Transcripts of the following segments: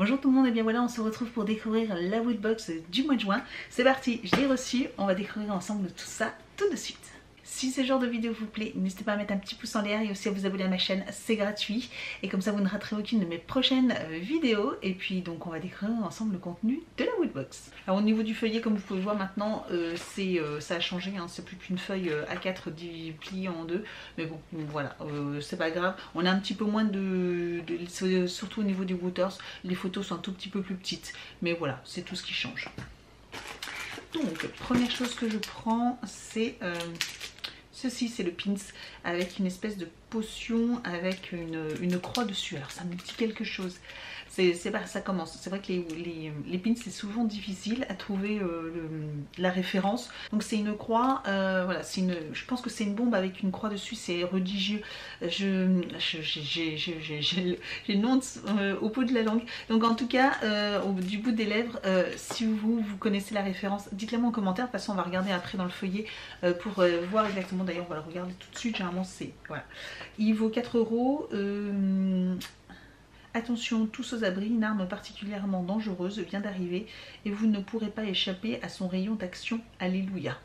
Bonjour tout le monde et bien voilà, on se retrouve pour découvrir la Woodbox du mois de juin. C'est parti, je l'ai reçue, on va découvrir ensemble tout ça tout de suite. Si ce genre de vidéo vous plaît, n'hésitez pas à mettre un petit pouce en l'air et aussi à vous abonner à ma chaîne, c'est gratuit. Et comme ça vous ne raterez aucune de mes prochaines vidéos. Et puis donc on va découvrir ensemble le contenu de la Woodbox. Alors au niveau du feuillet, comme vous pouvez voir maintenant, ça a changé, hein, c'est plus qu'une feuille A4 pliée en deux. Mais bon, voilà, c'est pas grave. On a un petit peu moins surtout au niveau des Wooters, les photos sont un tout petit peu plus petites. Mais voilà, c'est tout ce qui change. Donc, première chose que je prends, c'est... ceci, c'est le pins avec une espèce de potion avec une croix dessus. Alors ça me dit quelque chose. Ça commence. C'est vrai que les pins c'est souvent difficile à trouver la référence. Donc c'est une croix, voilà, je pense que c'est une bombe avec une croix dessus, c'est religieux. J'ai le nom au bout de la langue. Donc en tout cas, du bout des lèvres, si vous connaissez la référence, dites-le moi en commentaire. De toute façon on va regarder après dans le feuillet pour voir exactement. D'ailleurs on va le regarder tout de suite, généralement c'est... Voilà. Il vaut 4 €. Attention, tous aux abris, une arme particulièrement dangereuse vient d'arriver et vous ne pourrez pas échapper à son rayon d'action. Alléluia.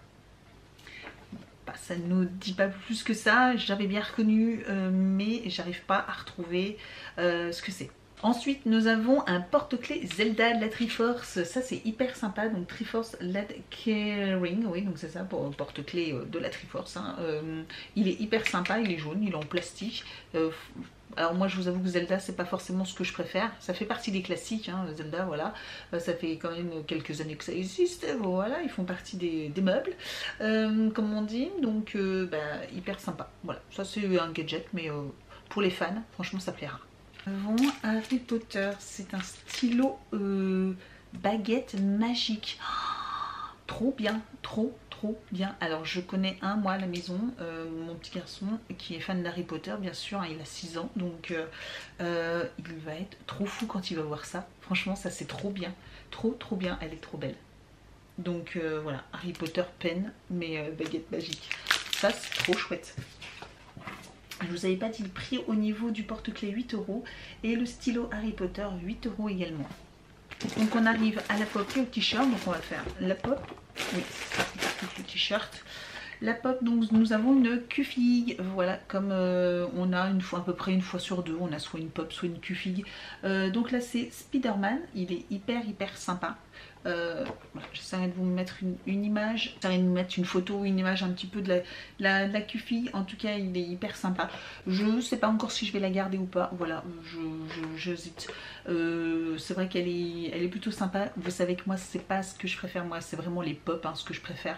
Bah, ça ne nous dit pas plus que ça, j'avais bien reconnu, mais j'arrive pas à retrouver ce que c'est. Ensuite, nous avons un porte-clés Zelda de la Triforce. Ça, c'est hyper sympa. Donc, Triforce LED Keyring. Oui, donc c'est ça pour porte-clés de la Triforce. Hein. Il est hyper sympa. Il est jaune. Il est en plastique. Alors moi je vous avoue que Zelda c'est pas forcément ce que je préfère, ça fait partie des classiques, hein, Zelda, voilà, ça fait quand même quelques années que ça existe, voilà, ils font partie des meubles, comme on dit, donc hyper sympa, voilà, ça c'est un gadget, mais pour les fans, franchement ça plaira. Nous avons Harry Potter, c'est un stylo baguette magique, oh, trop bien, trop bien. Alors je connais un, moi à la maison, mon petit garçon qui est fan d'Harry Potter bien sûr, hein, il a 6 ans, donc il va être trop fou quand il va voir ça. Franchement ça c'est trop bien, trop bien, elle est trop belle. Donc voilà, Harry Potter pen, mais baguette magique, ça c'est trop chouette. Je vous avais pas dit le prix au niveau du porte-clés, 8 € et le stylo Harry Potter 8 € également. Donc on arrive à la pop et au t-shirt, donc on va faire la pop, oui, le t-shirt. La pop, donc nous avons une Q-Fig, voilà, comme on a à peu près une fois sur deux, on a soit une pop, soit une Q-Fig. Donc là c'est Spider-Man, il est hyper sympa. Voilà, j'essaierai de vous mettre une image, j'essaierai de vous mettre une photo ou une image un petit peu de la Q-Fig. En tout cas il est hyper sympa. Je ne sais pas encore si je vais la garder ou pas, voilà, j'hésite. C'est vrai qu'elle est plutôt sympa. Vous savez que moi c'est pas ce que je préfère, moi c'est vraiment les pop, hein, ce que je préfère.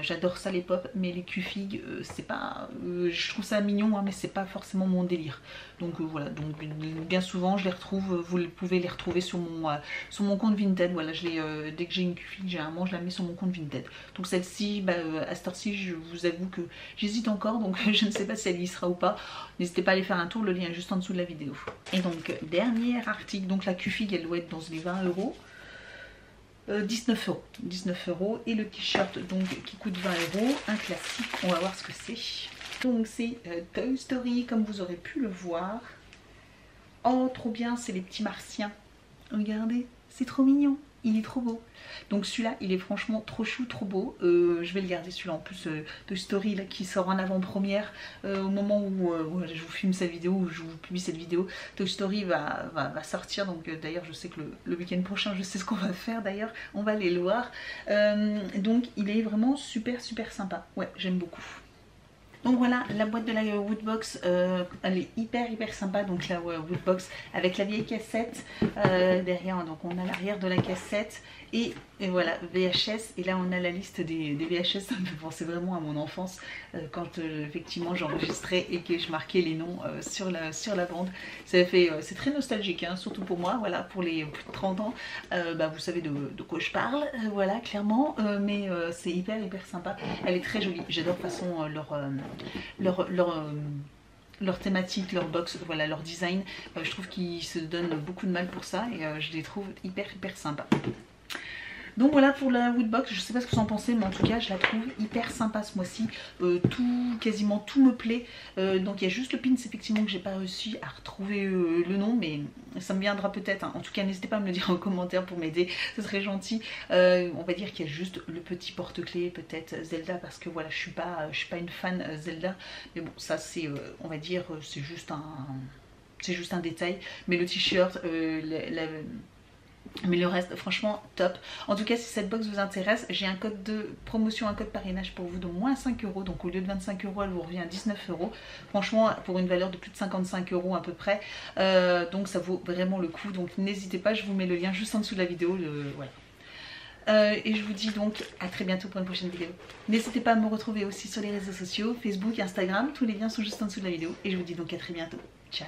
J'adore ça les pop, mais les Q-Fig c'est pas, je trouve ça mignon, hein, mais c'est pas forcément mon délire. Donc voilà, donc bien souvent je les retrouve, vous pouvez les retrouver sur mon compte Vinted. Voilà, dès que j'ai une Q-Fig, généralement je la mets sur mon compte Vinted. Donc celle-ci, à cette heure-ci, je vous avoue que j'hésite encore, donc je ne sais pas si elle y sera ou pas. N'hésitez pas à aller faire un tour, le lien est juste en dessous de la vidéo. Et donc dernier article, donc la Q-Fig elle doit être dans les 20 €. 19 € et le t-shirt donc qui coûte 20 €, un classique, on va voir ce que c'est. Donc c'est Toy Story comme vous aurez pu le voir. Oh trop bien, c'est les petits martiens, regardez, c'est trop mignon, il est trop beau. Donc celui-là il est franchement trop chou, trop beau. Je vais le garder celui-là en plus, Toy Story là, qui sort en avant-première au moment où je vous filme cette vidéo, où je vous publie cette vidéo. Toy Story va sortir, donc d'ailleurs je sais que le week-end prochain je sais ce qu'on va faire, d'ailleurs on va aller le voir. Donc il est vraiment super sympa, ouais j'aime beaucoup. Donc voilà, la boîte de la Woodbox, elle est hyper sympa, donc la Woodbox avec la vieille cassette derrière, donc on a l'arrière de la cassette et voilà, VHS, et là on a la liste des VHS, ça me fait penser vraiment à mon enfance, quand effectivement j'enregistrais et que je marquais les noms sur la bande. C'est très nostalgique, hein, surtout pour moi, voilà, pour les plus de 30 ans, vous savez de quoi je parle, voilà, clairement, mais c'est hyper sympa, elle est très jolie, j'adore de toute façon leur thématique, leur box, voilà, leur design, je trouve qu'ils se donnent beaucoup de mal pour ça et je les trouve hyper sympas. Donc voilà pour la Woodbox, je sais pas ce que vous en pensez, mais en tout cas je la trouve hyper sympa ce mois-ci. Quasiment tout me plaît. Donc il y a juste le pins effectivement que j'ai pas réussi à retrouver le nom, mais ça me viendra peut-être, hein. En tout cas n'hésitez pas à me le dire en commentaire pour m'aider, ce serait gentil. On va dire qu'il y a juste le petit porte-clés, peut-être Zelda, parce que voilà, je suis pas une fan Zelda. Mais bon, ça c'est, on va dire, c'est juste un détail. Mais le t-shirt, mais le reste, franchement, top. En tout cas, si cette box vous intéresse, j'ai un code de promotion, un code parrainage pour vous de moins 5 €. Donc au lieu de 25 €, elle vous revient à 19 €. Franchement, pour une valeur de plus de 55 € à peu près. Donc ça vaut vraiment le coup. Donc n'hésitez pas, je vous mets le lien juste en dessous de la vidéo. Voilà. Et je vous dis donc à très bientôt pour une prochaine vidéo. N'hésitez pas à me retrouver aussi sur les réseaux sociaux, Facebook, Instagram. Tous les liens sont juste en dessous de la vidéo. Et je vous dis donc à très bientôt. Ciao!